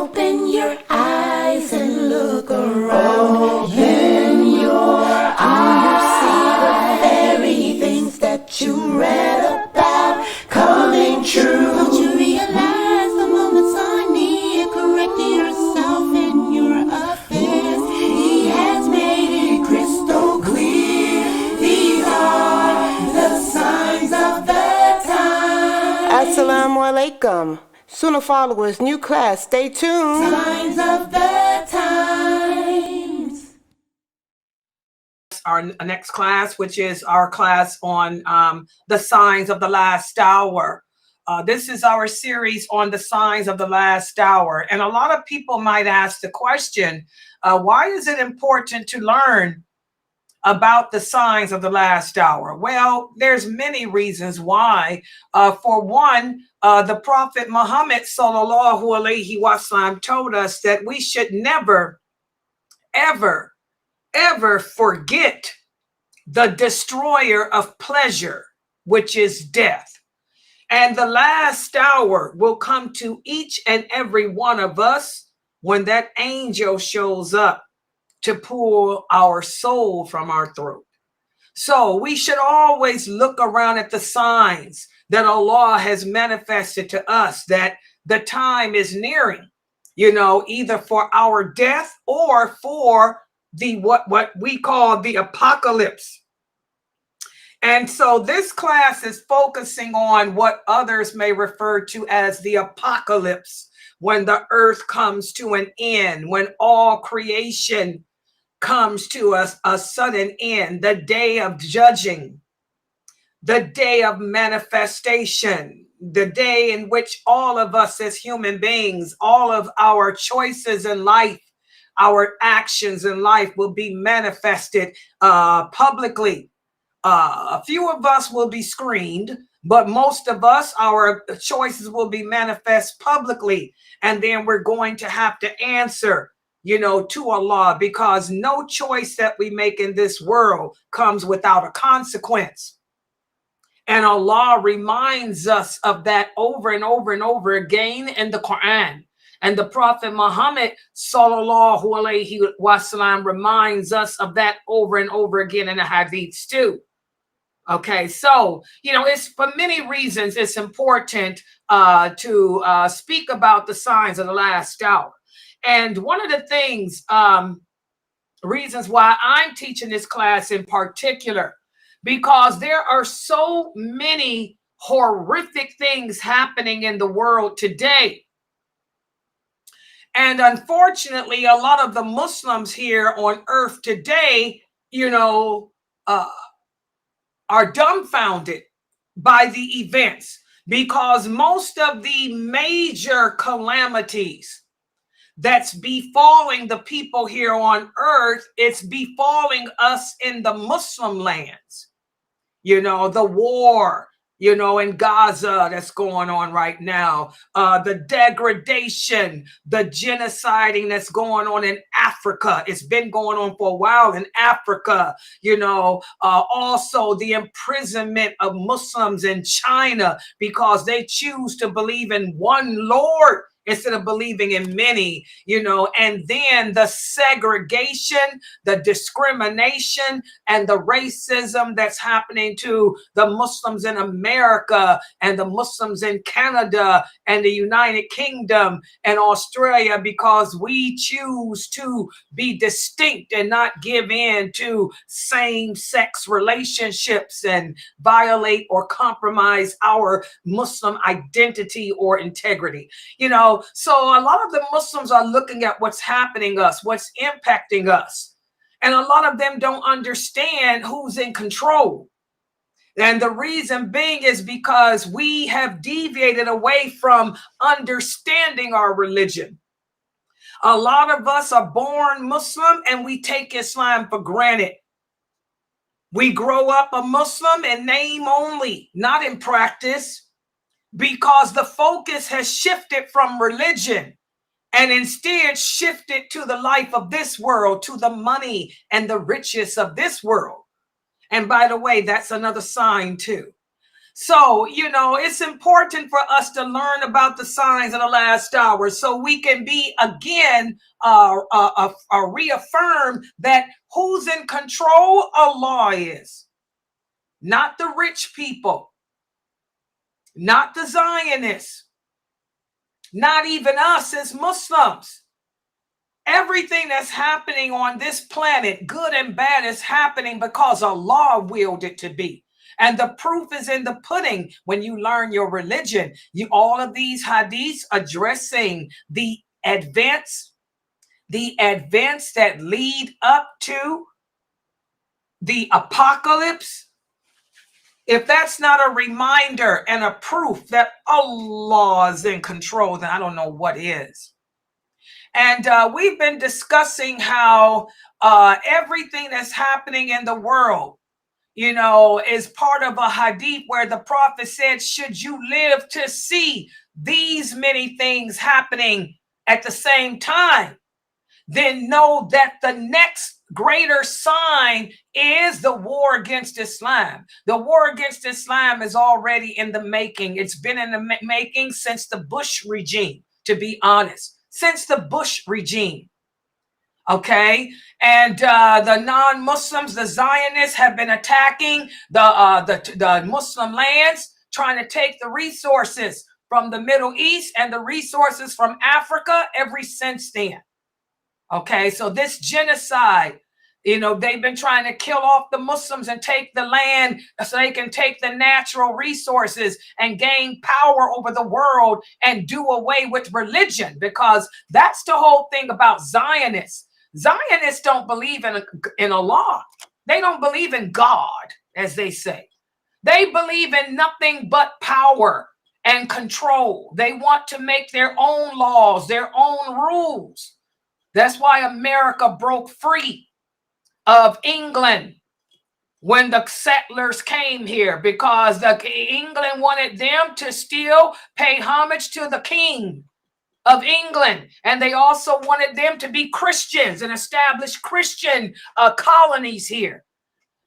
Open your eyes and look around. In your eyes, you see the very things that you read about coming true. Don't you realize the moments are near? Correct yourself in your affairs. He has made it crystal clear. These are the signs of the time. Assalamu alaikum. Sunnah followers, new class, stay tuned. Signs of the times. Our next class, which is our class on the signs of the last hour. This is our series on the signs of the last hour. And a lot of people might ask the question, why is it important to learn about the signs of the last hour? Well, there's many reasons why. For one, the Prophet Muhammad sallallahu alaihi wasallam told us that we should never, ever, ever forget the destroyer of pleasure, which is death. And the last hour will come to each and every one of us when that angel shows up to pull our soul from our throat. So we should always look around at the signs that Allah has manifested to us, that the time is nearing, either for our death or for the what we call the apocalypse. And so this class is focusing on what others may refer to as the apocalypse, when the earth comes to an end, when all creation comes to us a sudden end, the day of judging, the day of manifestation, the day in which all of us as human beings, all of our choices in life, our actions in life will be manifested publicly. A few of us will be screened, but most of us, our choices will be manifest publicly. And then we're going to have to answer to Allah, because no choice that we make in this world comes without a consequence. And Allah reminds us of that over and over and over again in the Quran. And the Prophet Muhammad sallallahu alaihi wasallam reminds us of that over and over again in the hadiths too. Okay, so, it's for many reasons it's important to speak about the signs of the last hour. And one of the things, reasons why I'm teaching this class in particular, because there are so many horrific things happening in the world today. And unfortunately, a lot of the Muslims here on earth today, are dumbfounded by the events, because most of the major calamities that's befalling the people here on earth, it's befalling us in the Muslim lands. The war, in Gaza that's going on right now, the degradation, the genociding that's going on in Africa. It's been going on for a while in Africa, also the imprisonment of Muslims in China because they choose to believe in one Lord instead of believing in many, and then the segregation, the discrimination, and the racism that's happening to the Muslims in America and the Muslims in Canada and the United Kingdom and Australia, because we choose to be distinct and not give in to same-sex relationships and violate or compromise our Muslim identity or integrity. So a lot of the Muslims are looking at what's happening us, what's impacting us. And a lot of them don't understand who's in control. And the reason being is because we have deviated away from understanding our religion. A lot of us are born Muslim and we take Islam for granted. We grow up a Muslim in name only, not in practice, because the focus has shifted from religion and instead shifted to the life of this world, to the money and the riches of this world. And by the way, that's another sign too. So, it's important for us to learn about the signs of the last hour so we can be again reaffirmed that who's in control? Allah is. Not the rich people, not the Zionists, not even us as Muslims. Everything that's happening on this planet, good and bad, is happening because Allah willed it to be. And the proof is in the pudding when you learn your religion. All of these hadiths addressing the events that lead up to the apocalypse. If that's not a reminder and a proof that Allah is in control, then I don't know what is. And we've been discussing how everything that's happening in the world, is part of a hadith where the prophet said, should you live to see these many things happening at the same time, then know that the next greater sign is the war against Islam. The war against Islam is already in the making. It's been in the making since the Bush regime, to be honest, since the Bush regime. Okay, and the non-Muslims, the Zionists, have been attacking the Muslim lands, trying to take the resources from the Middle East and the resources from Africa ever since then. Okay, so this genocide, they've been trying to kill off the Muslims and take the land so they can take the natural resources and gain power over the world and do away with religion, because that's the whole thing about Zionists. Zionists don't believe in Allah. They don't believe in God, as they say. They believe in nothing but power and control. They want to make their own laws, their own rules. That's why America broke free of England when the settlers came here, because England wanted them to still pay homage to the king of England. And they also wanted them to be Christians and establish Christian colonies here.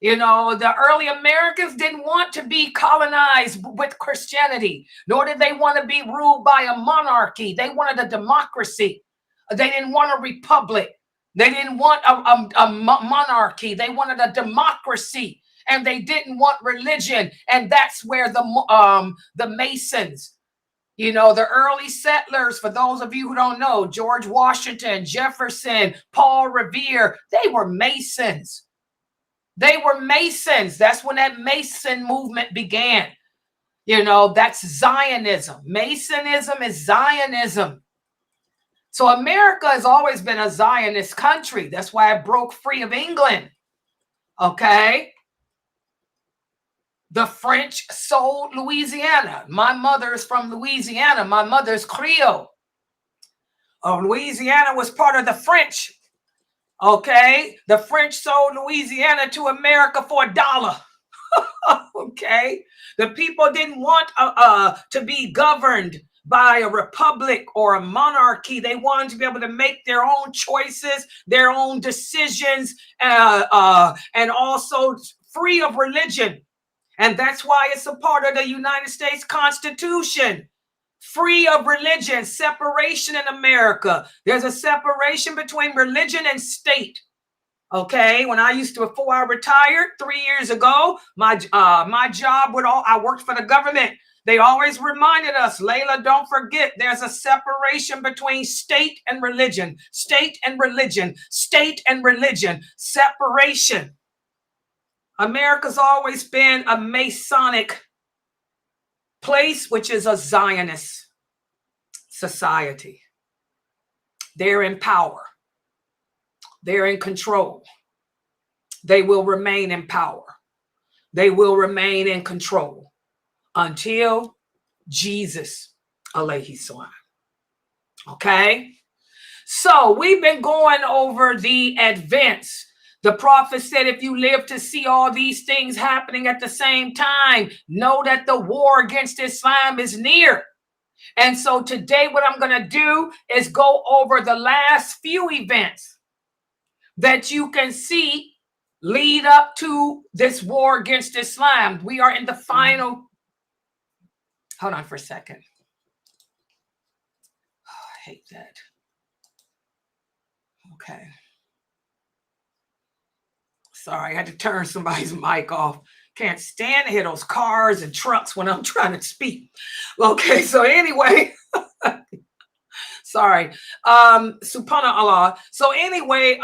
The early Americans didn't want to be colonized with Christianity, nor did they want to be ruled by a monarchy. They wanted a democracy. They didn't want a republic. They didn't want a monarchy. They wanted a democracy, and they didn't want religion. And that's where the Masons, the early settlers, for those of you who don't know, George Washington, Jefferson, Paul Revere, they were Masons. They were Masons. That's when that Mason movement began. That's Zionism. Masonism is Zionism. So America has always been a Zionist country. That's why it broke free of England. Okay. The French sold Louisiana. My mother is from Louisiana. My mother's Creole. Louisiana was part of the French. Okay. The French sold Louisiana to America for $1. Okay. The people didn't want to be governed by a republic or a monarchy. They wanted to be able to make their own choices, their own decisions, and also free of religion. And that's why it's a part of the United States Constitution. Free of religion, separation in America. There's a separation between religion and state. Okay, before I retired 3 years ago, my job I worked for the government. They always reminded us, Laila, don't forget, there's a separation between state and religion, state and religion, state and religion, separation. America's always been a Masonic place, which is a Zionist society. They're in power. They're in control. They will remain in power. They will remain in control until Jesus, alayhi salam. Okay? So we've been going over the advance. The prophet said, if you live to see all these things happening at the same time, know that the war against Islam is near. And so today what I'm going to do is go over the last few events that you can see lead up to this war against Islam. We are in the final Hold on for a second. Oh, I hate that. Okay. Sorry, I had to turn somebody's mic off. Can't stand to hear those cars and trucks when I'm trying to speak. Okay, so anyway, sorry. Subhanallah. So anyway,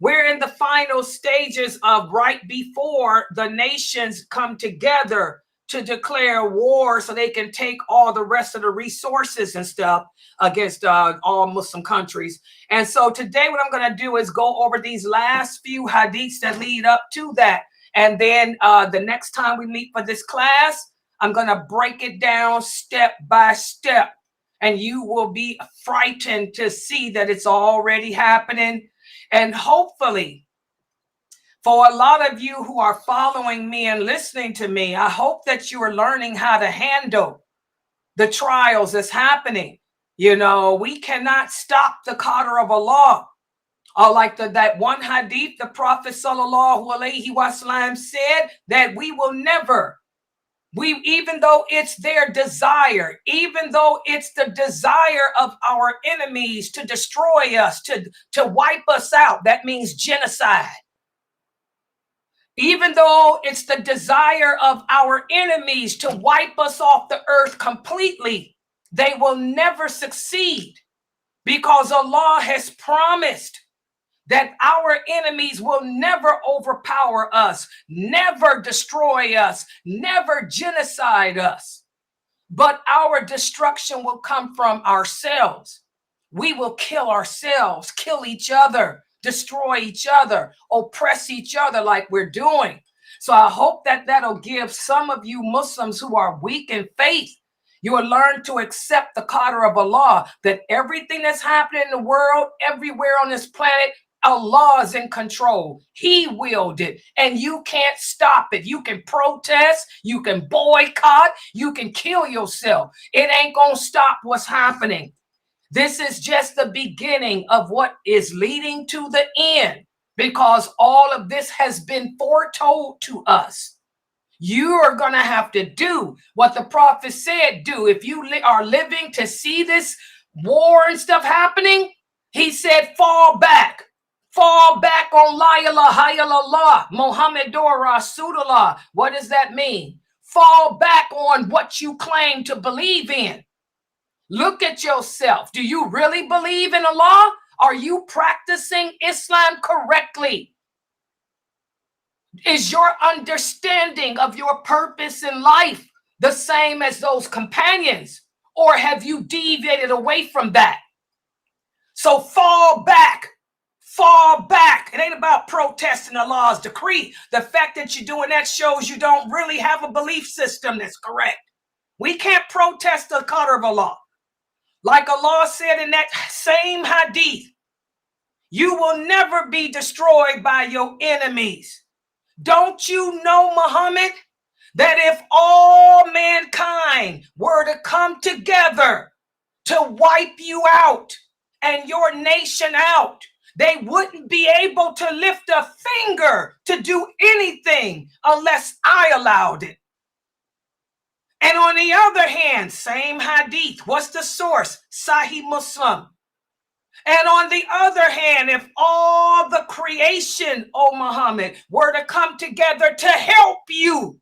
we're in the final stages of right before the nations come together to declare war so they can take all the rest of the resources and stuff against all Muslim countries. And so today what I'm going to do is go over these last few hadiths that lead up to that. And then the next time we meet for this class, I'm going to break it down step by step. And you will be frightened to see that it's already happening. And hopefully, for a lot of you who are following me and listening to me, I hope that you are learning how to handle the trials that's happening. You know, we cannot stop the qadr of Allah. Like that one hadith, the Prophet ﷺ said that we will never, even though it's their desire, even though it's the desire of our enemies to destroy us, to wipe us out, that means genocide. Even though it's the desire of our enemies to wipe us off the earth completely, they will never succeed because Allah has promised that our enemies will never overpower us, never destroy us, never genocide us. But our destruction will come from ourselves. We will kill ourselves, kill each other, destroy each other, oppress each other like we're doing. So I hope that that'll give some of you Muslims who are weak in faith, you will learn to accept the qadr of Allah, that everything that's happening in the world, everywhere on this planet, Allah is in control. He willed it, and you can't stop it. You can protest, you can boycott, you can kill yourself. It ain't gonna stop what's happening. This is just the beginning of what is leading to the end, because all of this has been foretold to us. You are going to have to do what the prophet said do. If you are living to see this war and stuff happening, he said, fall back. Fall back on La ilaha illallah, Muhammadur Rasulullah. What does that mean? Fall back on what you claim to believe in. Look at yourself. Do you really believe in Allah? Are you practicing Islam correctly? Is your understanding of your purpose in life the same as those companions? Or have you deviated away from that? So fall back. Fall back. It ain't about protesting Allah's decree. The fact that you're doing that shows you don't really have a belief system that's correct. We can't protest the qadr of Allah. Like Allah said in that same hadith, you will never be destroyed by your enemies. Don't you know, Muhammad, that if all mankind were to come together to wipe you out and your nation out, they wouldn't be able to lift a finger to do anything unless I allowed it. And on the other hand, same hadith. What's the source? Sahih Muslim. And on the other hand, if all the creation, O Muhammad, were to come together to help you,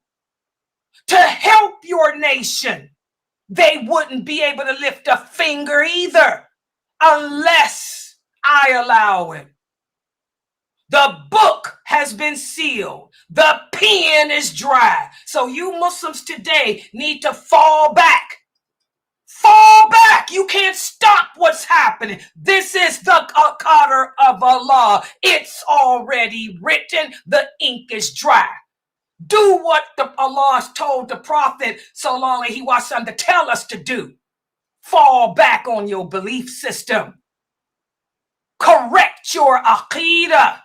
to help your nation, they wouldn't be able to lift a finger either unless I allow it. The book has been sealed. The pen is dry. So you Muslims today need to fall back. Fall back. You can't stop what's happening. This is the qadr of Allah. It's already written. The ink is dry. Do what Allah told the Prophet sallallahu alaihi wasallam to tell us to do. Fall back on your belief system. Correct your aqeedah.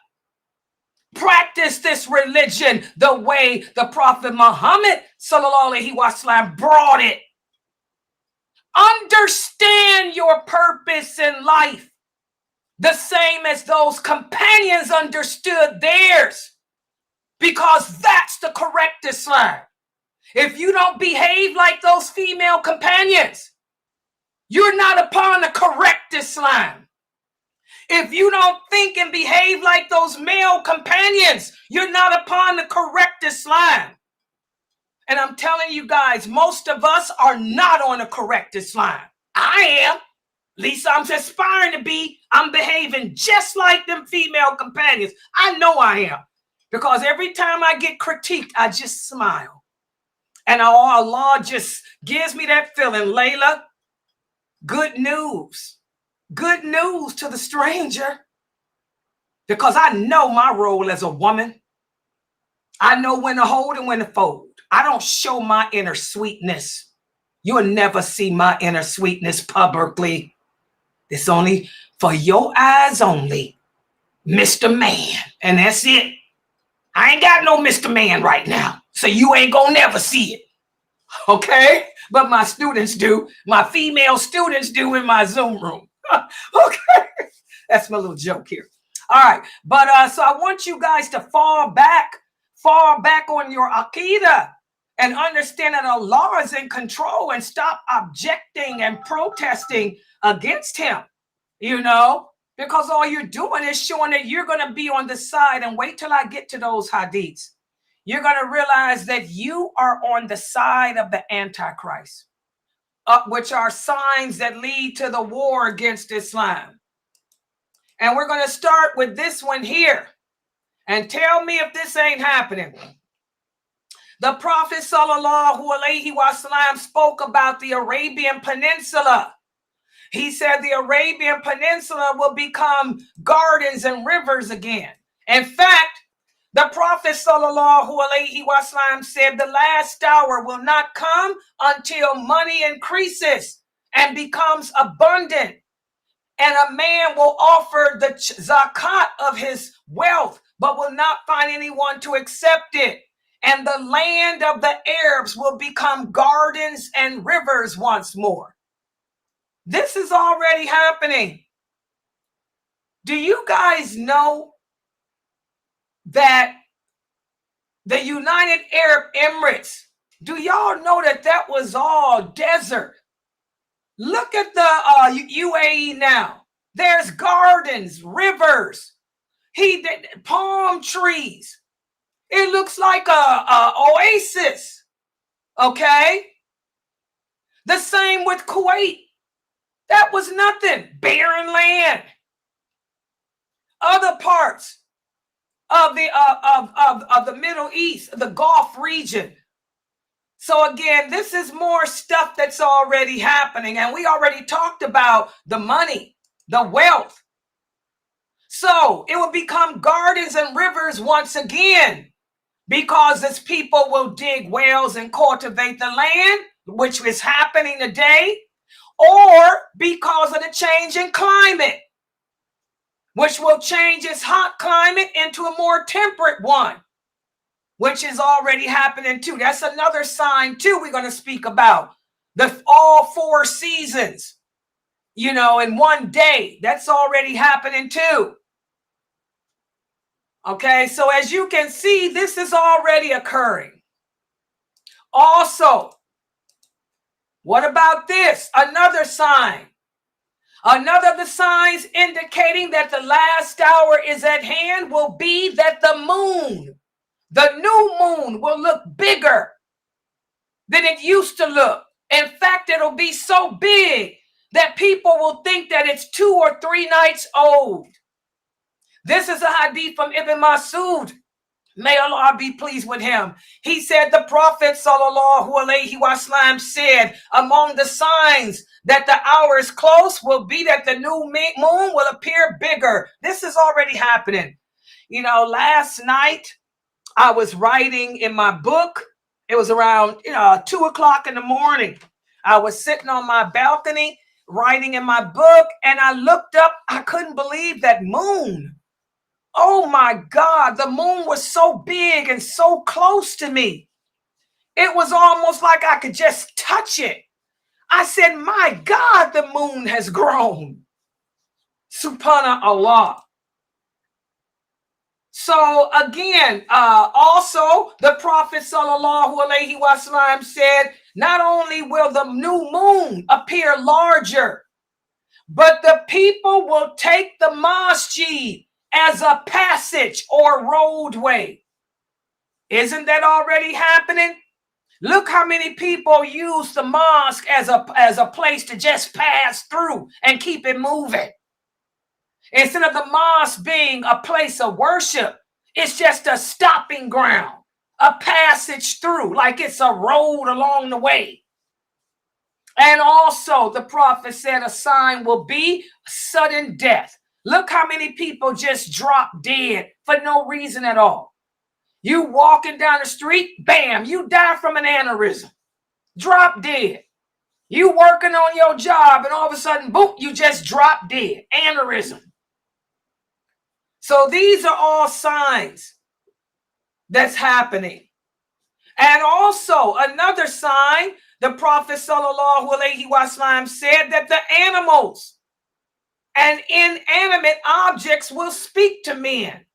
Practice this religion the way the Prophet Muhammad sallallahu alaihi wasallam brought it. Understand your purpose in life the same as those companions understood theirs, because that's the correct Islam. If you don't behave like those female companions, you're not upon the correct Islam. If you don't think and behave like those male companions, you're not upon the correct Islam. And I'm telling you guys, most of us are not on the correct Islam. I am. At least I'm aspiring to be. I'm behaving just like them female companions. I know I am. Because every time I get critiqued, I just smile. And Allah just gives me that feeling, Layla, good news. Good news to the stranger. Because I know my role as a woman. I know when to hold and when to fold. I don't show my inner sweetness. You'll never see my inner sweetness publicly. It's only for your eyes only, Mr. Man. And that's it. I ain't got no Mr. Man right now. So you ain't gonna never see it. Okay? But my students do. My female students do in my Zoom room. Okay? That's my little joke here. All right. But so I want you guys to fall back on your Aqidah and understand that Allah is in control and stop objecting and protesting against him, you know, because all you're doing is showing that you're going to be on the side. And wait till I get to those hadiths. You're going to realize that you are on the side of the Antichrist, which are signs that lead to the war against Islam. And we're going to start with this one here. And tell me if this ain't happening. The Prophet sallallahu alaihi wasallam spoke about the Arabian Peninsula. He said the Arabian Peninsula will become gardens and rivers again. In fact, the Prophet sallallahu alaihi wasallam said the last hour will not come until money increases and becomes abundant. And a man will offer the zakat of his wealth, but will not find anyone to accept it. And the land of the Arabs will become gardens and rivers once more. This is already happening. Do you guys know that the United Arab Emirates, do y'all know that that was all desert? Look at the UAE now. There's gardens, rivers, palm trees. It looks like a oasis. Okay. The same with Kuwait. That was nothing. Barren land. Other parts of the Middle East, the Gulf region. So again, this is more stuff that's already happening. And we already talked about the money, the wealth. So it will become gardens and rivers once again, because as people will dig wells and cultivate the land, which is happening today, or because of the change in climate, which will change its hot climate into a more temperate one, which is already happening too. That's another sign too we're going to speak about. All 4 seasons, you know, in one day. That's already happening too. Okay, so as you can see, this is already occurring. Also, what about this? Another sign. Another of the signs indicating that the last hour is at hand will be that the new moon will look bigger than it used to look. In fact, it'll be so big that people will think that it's 2 or 3 nights old. This is a hadith from Ibn Masud. May Allah be pleased with him. He said the Prophet sallallahu alaihi wasallam said, among the signs that the hour is close will be that the new moon will appear bigger. This is already happening. You know, last night I was writing in my book. It was around 2 o'clock in the morning. I was sitting on my balcony writing in my book, and I looked up. I couldn't believe that moon. Oh my God, the moon was so big and so close to me. It was almost like I could just touch it. I said, my God, the moon has grown. Subhanallah. So again, also the Prophet sallallahu alaihi wasallam said, not only will the new moon appear larger, but the people will take the masjid as a passage or roadway. Isn't that already happening? Look how many people use the mosque as a place to just pass through and keep it moving. Instead of the mosque being a place of worship, it's just a stopping ground, a passage through, like it's a road along the way. And also the prophet said a sign will be sudden death. Look how many people just drop dead for no reason at all. You walking down the street, bam, you die from an aneurysm. Drop dead. You working on your job and all of a sudden, boom, you just drop dead. Aneurysm. So these are all signs that's happening. And also another sign, the Prophet sallallahu alaihi wasallam said that the animals and inanimate objects will speak to men.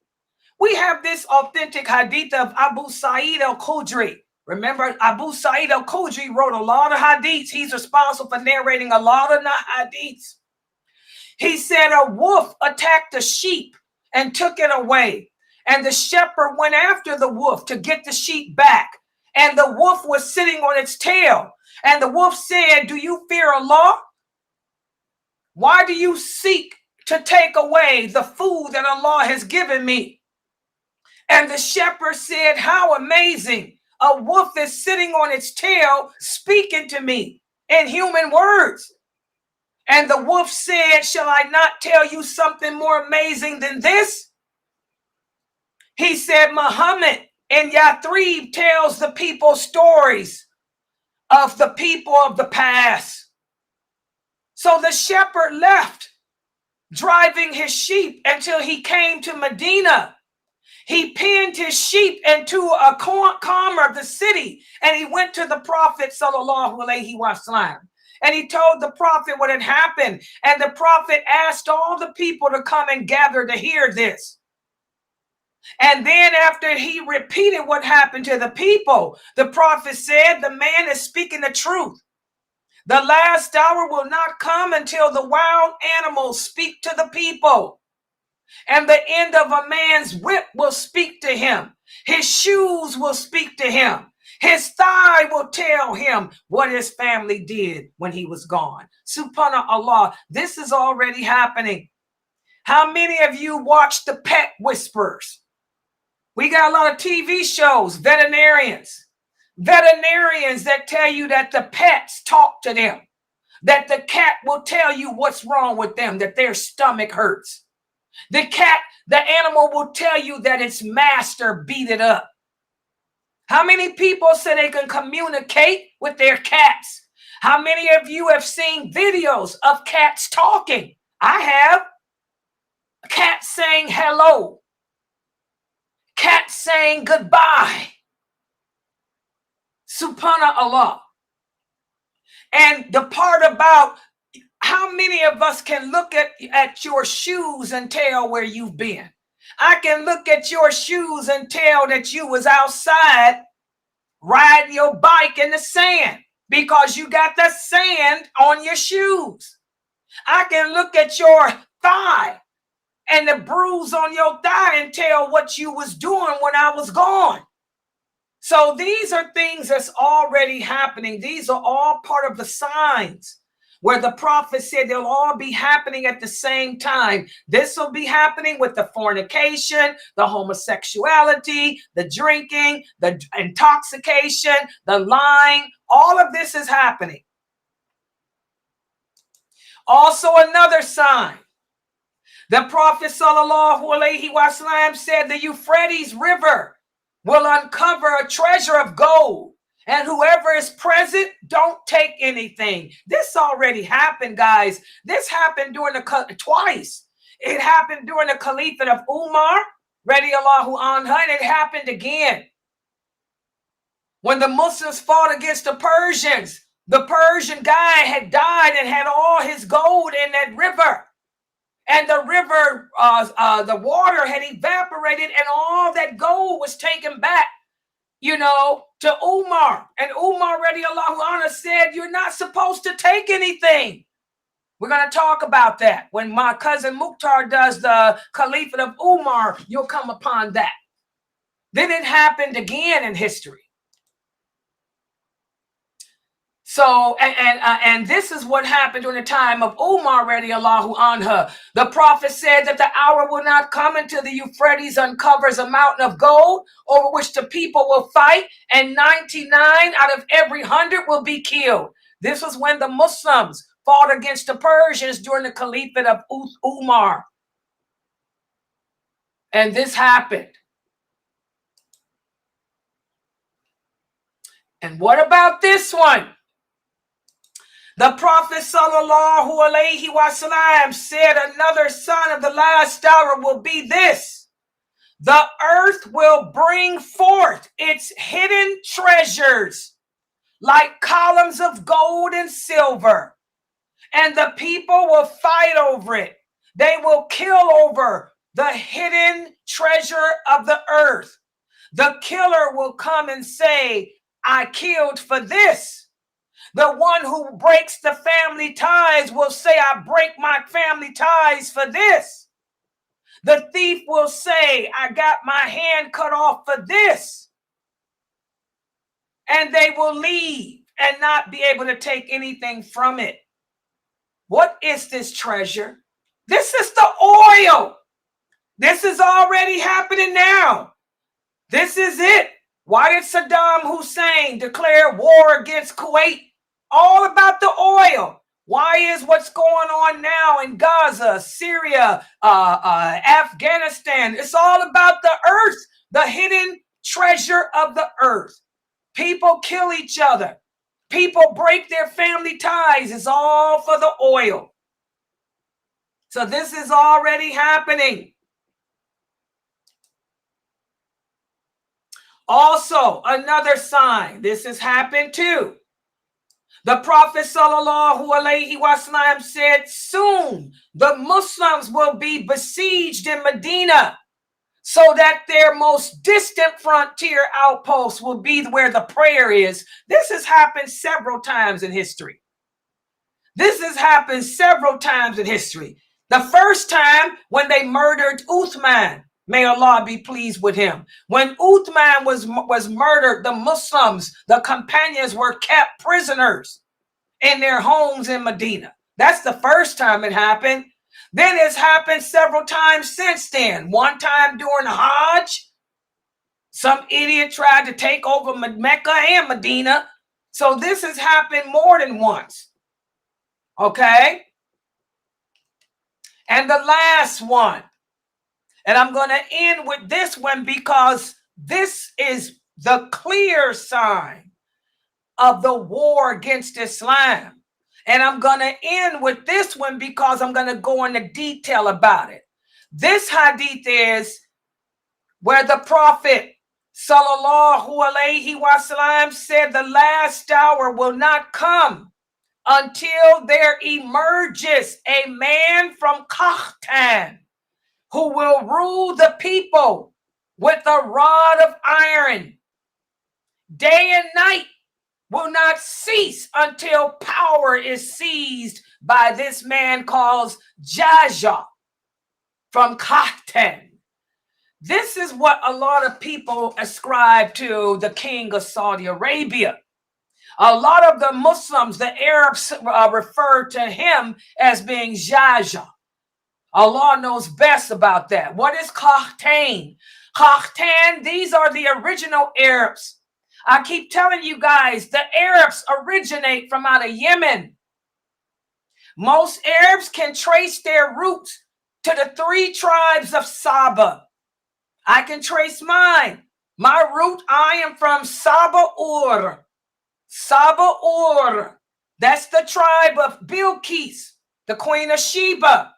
We have this authentic hadith of Abu Sa'id al-Khudri. Remember, Abu Sa'id al-Khudri wrote a lot of hadiths. He's responsible for narrating a lot of hadiths. He said a wolf attacked a sheep and took it away. And the shepherd went after the wolf to get the sheep back. And the wolf was sitting on its tail. And the wolf said, "Do you fear Allah? Why do you seek to take away the food that Allah has given me?" And the shepherd said, "How amazing. A wolf is sitting on its tail speaking to me in human words." And the wolf said, "Shall I not tell you something more amazing than this?" He said, "Muhammad in Yathrib tells the people stories of the people of the past." So the shepherd left, driving his sheep until he came to Medina. He pinned his sheep into a corner of the city, and he went to the Prophet sallallahu alaihi wasallam. And he told the Prophet what had happened. And the Prophet asked all the people to come and gather to hear this. And then after he repeated what happened to the people, the Prophet said, "The man is speaking the truth. The last hour will not come until the wild animals speak to the people. And the end of a man's whip will speak to him. His shoes will speak to him. His thigh will tell him what his family did when he was gone." Subhanallah, this is already happening. How many of you watch the Pet Whisperers? We got a lot of TV shows, veterinarians that tell you that the pets talk to them, that the cat will tell you what's wrong with them, that their stomach hurts. The animal will tell you that its master beat it up. How many people say they can communicate with their cats? How many of you have seen videos of cats talking? I have. Cats saying hello. Cats saying goodbye. Subhanallah. And the part about how many of us can look at your shoes and tell where you've been? I can look at your shoes and tell that you was outside riding your bike in the sand because you got the sand on your shoes. I can look at your thigh and the bruise on your thigh and tell what you was doing when I was gone. So these are things that's already happening. These are all part of the signs where the prophet said they'll all be happening at the same time. This will be happening with the fornication, the homosexuality, the drinking, the intoxication, the lying. All of this is happening. Also another sign. The Prophet sallallahu alaihi wasallam said the Euphrates River will uncover a treasure of gold, and whoever is present, don't take anything. This already happened, guys. This happened twice. It happened during the Caliphate of Umar, radiallahu anhu, and it happened again. When the Muslims fought against the Persians, the Persian guy had died and had all his gold in that river. and the river, the water had evaporated, and all that gold was taken back, you know, to Umar. And Umar radiallahu anhu said, you're not supposed to take anything. We're going to talk about that. When my cousin Mukhtar does the Caliphate of Umar, you'll come upon that. Then it happened again in history. So, and this is what happened during the time of Umar radiallahu anha. The prophet said that the hour will not come until the Euphrates uncovers a mountain of gold over which the people will fight, and 99 out of every 100 will be killed. This was when the Muslims fought against the Persians during the Caliphate of Umar. And this happened. And what about this one? The Prophet sallallahu alaihi wasallam said another sign of the last hour will be this: the earth will bring forth its hidden treasures like columns of gold and silver, and the people will fight over it. They will kill over the hidden treasure of the earth. The killer will come and say, I killed for this. The one who breaks the family ties will say, I break my family ties for this. The thief will say, I got my hand cut off for this. And they will leave and not be able to take anything from it. What is this treasure? This is the oil. This is already happening now. This is it. Why did Saddam Hussein declare war against Kuwait? All about the oil. Why is what's going on now in Gaza, Syria, Afghanistan? It's all about the earth, the hidden treasure of the earth. People kill each other. People break their family ties. It's all for the oil. So this is already happening. Also, another sign. This has happened too. The Prophet sallallahu alaihi wasallam said, soon the Muslims will be besieged in Medina, so that their most distant frontier outpost will be where the prayer is. This has happened several times in history. This has happened several times in history. The first time when they murdered Uthman, may Allah be pleased with him. When Uthman was murdered, the Muslims, the companions, were kept prisoners in their homes in Medina. That's the first time it happened. Then it's happened several times since then. One time during the Hajj, some idiot tried to take over Mecca and Medina. So this has happened more than once. Okay? And the last one. And I'm going to end with this one because this is the clear sign of the war against Islam. And I'm going to end with this one because I'm going to go into detail about it. This hadith is where the Prophet sallallahu alaihi wasallam said the last hour will not come until there emerges a man from Qahtan who will rule the people with a rod of iron. Day and night will not cease until power is seized by this man called Jaja from Qahtan. This is what a lot of people ascribe to the king of Saudi Arabia. A lot of the Muslims, the Arabs, refer to him as being Jaja. Allah knows best about that. What is Qahtan? Qahtan, these are the original Arabs. I keep telling you guys, the Arabs originate from out of Yemen. Most Arabs can trace their roots to the 3 tribes of Saba. I can trace mine. My root, I am from Saba-Ur. Saba-Ur. That's the tribe of Bilqis, the queen of Sheba.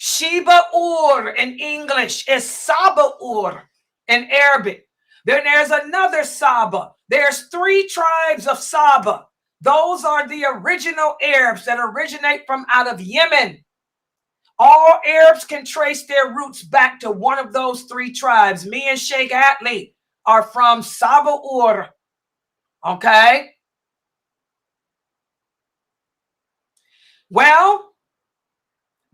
Sheba-Ur in English is Saba-Ur in Arabic. Then there's another Saba. There's 3 tribes of Saba. Those are the original Arabs that originate from out of Yemen. All Arabs can trace their roots back to one of those three tribes. Me and Sheikh Atlee are from Sabah. Okay. Well,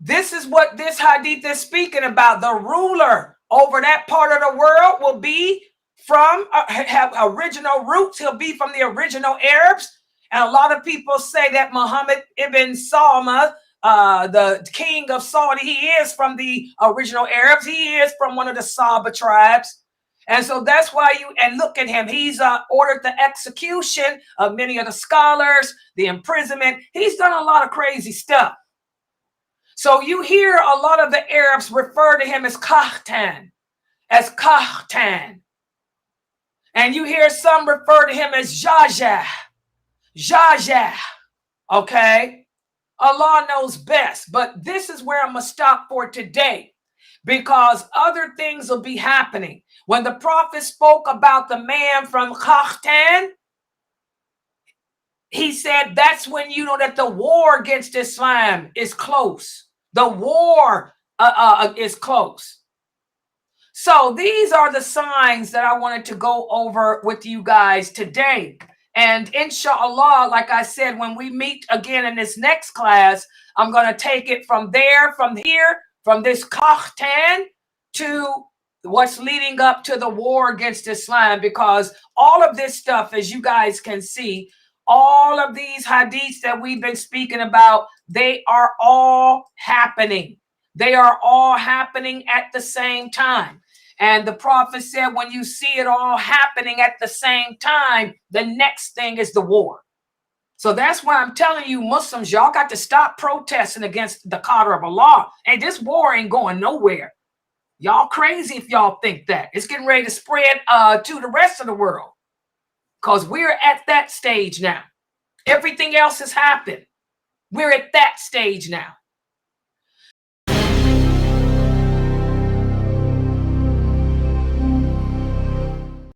this is what this hadith is speaking about. The ruler over that part of the world will be from, have original roots. He'll be from the original Arabs. And a lot of people say that Muhammad ibn Salma, the king of Saudi, he is from the original Arabs. He is from one of the Saba tribes. And so that's why and look at him. He's ordered the execution of many of the scholars, the imprisonment. He's done a lot of crazy stuff. So you hear a lot of the Arabs refer to him as Kahtan, And you hear some refer to him as Jaja. Okay? Allah knows best. But this is where I'm going to stop for today, because other things will be happening. When the prophet spoke about the man from Kahtan, he said that's when you know that the war against Islam is close. The war is close. So these are the signs that I wanted to go over with you guys today. And inshallah, like I said, when we meet again in this next class, I'm going to take it from here, from this Kahtan to what's leading up to the war against Islam, because all of this stuff, as you guys can see, all of these hadiths that we've been speaking about, they are all happening. They are all happening at the same time. And the prophet said, when you see it all happening at the same time, the next thing is the war. So that's why I'm telling you, Muslims, y'all got to stop protesting against the qadr of Allah. And this war ain't going nowhere. Y'all crazy if y'all think that. It's getting ready to spread to the rest of the world, because we're at that stage now. Everything else has happened. We're at that stage now.